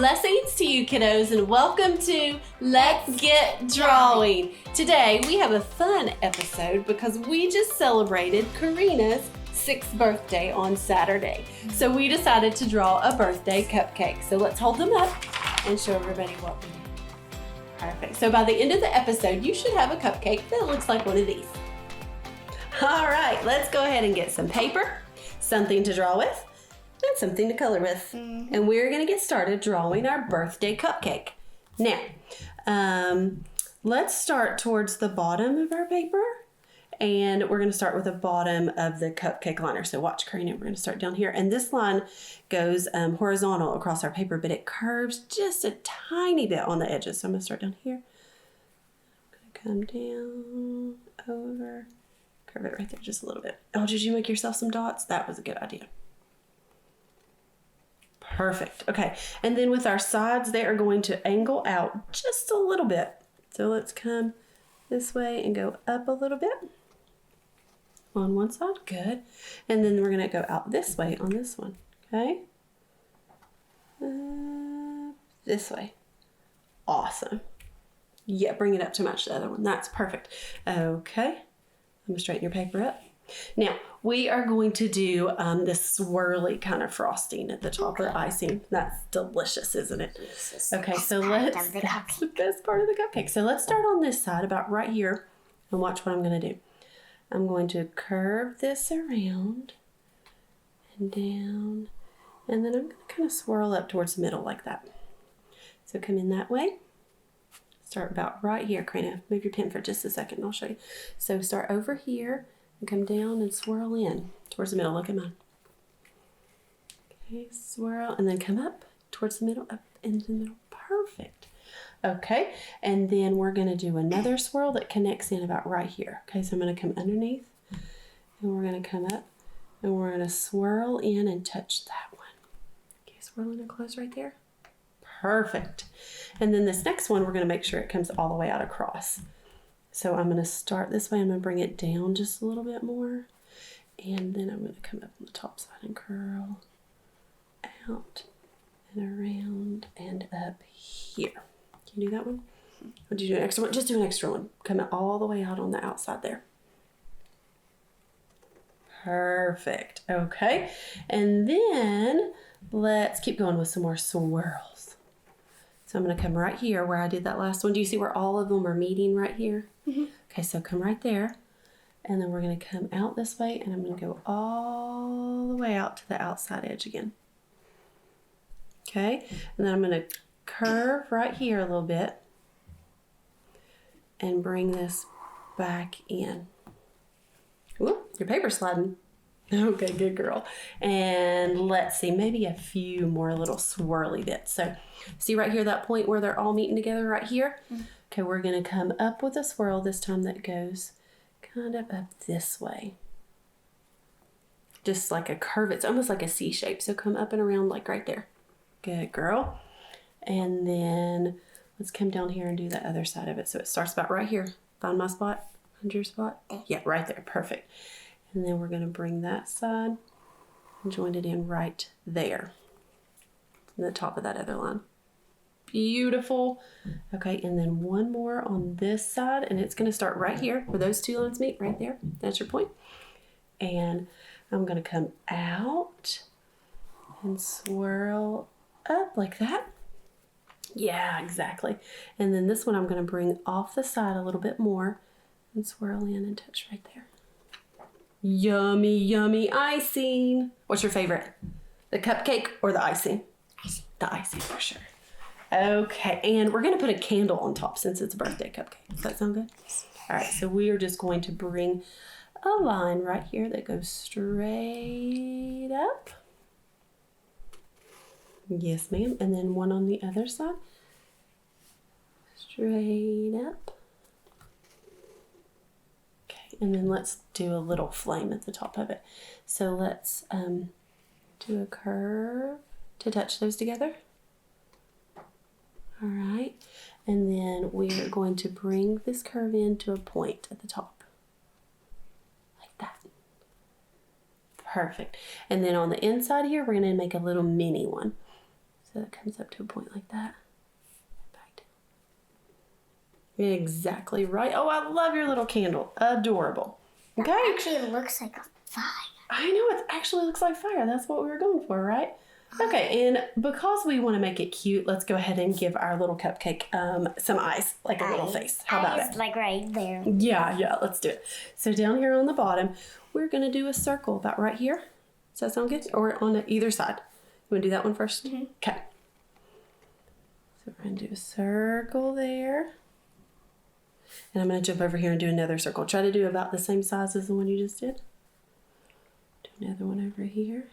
Blessings to you, kiddos, and welcome to Let's Get Drawing. Today we have a fun episode because we just celebrated Karina's 6th birthday on Saturday. So we decided to draw a birthday cupcake. So let's hold them up and show everybody what we did. Perfect. So by the end of the episode, you should have a cupcake that looks like one of these. All right, let's go ahead and get some paper, something to draw with, and something to color with. And we're gonna get started drawing our birthday cupcake. Now, let's start towards the bottom of our paper, and we're gonna start with the bottom of the cupcake liner. So watch, Karina, we're gonna start down here, and this line goes horizontal across our paper, but it curves just a tiny bit on the edges. So I'm gonna start down here. I'm gonna come down, over, curve it right there just a little bit. Oh, did you make yourself some dots? That was a good idea. Perfect. Okay, and then with our sides, they are going to angle out just a little bit. So let's come this way and go up a little bit on one side. Good. And then we're going to go out this way on this one. Okay. This way. Awesome. Yeah, bring it up to match the other one. That's perfect. Okay. I'm going to straighten your paper up. Now, we are going to do this swirly kind of frosting at the top, or icing. That's delicious, isn't it? Okay, so that's the best part of the cupcake. So let's start on this side, about right here, and watch what I'm going to do. I'm going to curve this around and down, and then I'm going to kind of swirl up towards the middle like that. So come in that way. Start about right here. Karina, move your pen for just a second, and I'll show you. So start over here. And come down and swirl in towards the middle. Look at mine. Okay, swirl and then come up towards the middle, up into the middle. Perfect. Okay, and then we're going to do another swirl that connects in about right here. Okay, so I'm going to come underneath and we're going to come up and we're going to swirl in and touch that one. Okay, swirl in and close right there. Perfect. And then this next one, we're going to make sure it comes all the way out across. So I'm going to start this way. I'm going to bring it down just a little bit more. And then I'm going to come up on the top side and curl out and around and up here. Can you do that one? Or do you do an extra one? Just do an extra one. Come all the way out on the outside there. Perfect. Okay. And then let's keep going with some more swirls. So I'm going to come right here where I did that last one. Do you see where all of them are meeting right here? Mm-hmm. Okay, so come right there. And then we're going to come out this way. And I'm going to go all the way out to the outside edge again. Okay, and then I'm going to curve right here a little bit. And bring this back in. Ooh, your paper's sliding. Okay, good girl. And let's see, maybe a few more little swirly bits. So see right here, that point where they're all meeting together right here? Mm-hmm. Okay, we're going to come up with a swirl this time that goes kind of up this way. Just like a curve. It's almost like a C shape. So come up and around like right there. Good girl. And then let's come down here and do the other side of it. So it starts about right here. Find my spot. Find your spot. Yeah, right there. Perfect. And then we're going to bring that side and join it in right there. In the top of that other line. Beautiful. Okay, and then one more on this side, and it's going to start right here where those two lines meet, right there. That's your point. And I'm going to come out and swirl up like that. Yeah, exactly. And then this one I'm going to bring off the side a little bit more and swirl in and touch right there. Yummy, yummy icing. What's your favorite? The cupcake or the icing? Icing. The icing for sure. Okay, and we're going to put a candle on top since it's a birthday cupcake. Does that sound good? All right, so we are just going to bring a line right here that goes straight up. Yes, ma'am. And then one on the other side. Straight up. Okay, and then let's do a little flame at the top of it. So let's do a curve to touch those together. All right, and then we're going to bring this curve into a point at the top, like that. Perfect. And then on the inside here, we're going to make a little mini one. So that comes up to a point like that. Back down. Exactly right. Oh, I love your little candle. Adorable. Okay. That actually looks like a fire. I know, it actually looks like fire. That's what we were going for, right? Okay, and because we want to make it cute, let's go ahead and give our little cupcake some eyes, like a little face. How about it? Like right there. Yeah, let's do it. So down here on the bottom, we're going to do a circle about right here. Does that sound good? Or on either side? You want to do that one first? Mm-hmm. Okay. So we're going to do a circle there. And I'm going to jump over here and do another circle. Try to do about the same size as the one you just did. Do another one over here.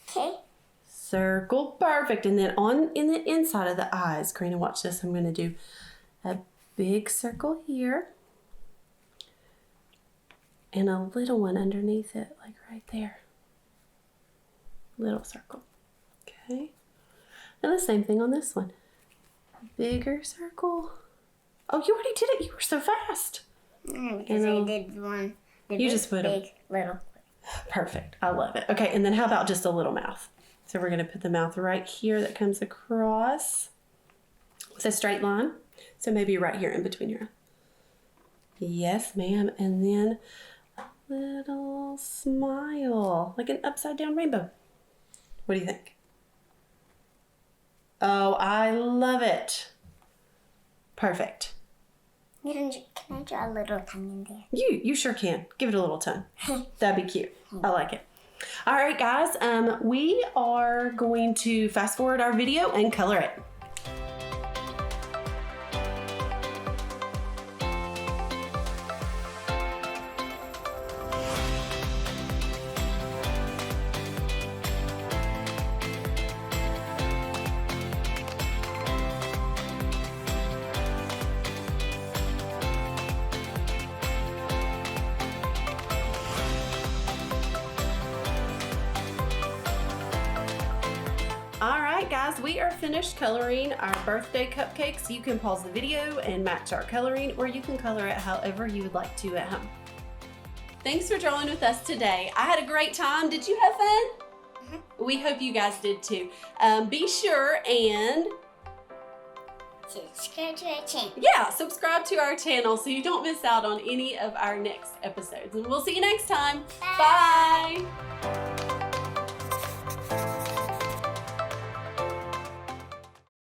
Okay. Circle, perfect. And then in the inside of the eyes, Karina, watch this. I'm going to do a big circle here. And a little one underneath it, like right there. Little circle. Okay. And the same thing on this one. Bigger circle. Oh, you already did it. You were so fast. Because I did one. You just put big, little. Perfect. I love it. Okay, and then how about just a little mouth? So we're going to put the mouth right here that comes across with a straight line. So maybe right here in between your eyes. Yes, ma'am. And then a little smile, like an upside down rainbow. What do you think? Oh, I love it. Perfect. Can I draw a little tongue in there? You sure can. Give it a little tongue. That'd be cute. I like it. All right, guys. We are going to fast forward our video and color it. All right, guys, we are finished coloring our birthday cupcakes. You can pause the video and match our coloring, or you can color it however you would like to at home. Thanks for drawing with us today. I had a great time. Did you have fun? Mm-hmm. We hope you guys did too. Be sure and subscribe to our channel. Yeah, subscribe to our channel so you don't miss out on any of our next episodes. And we'll see you next time. Bye. Bye.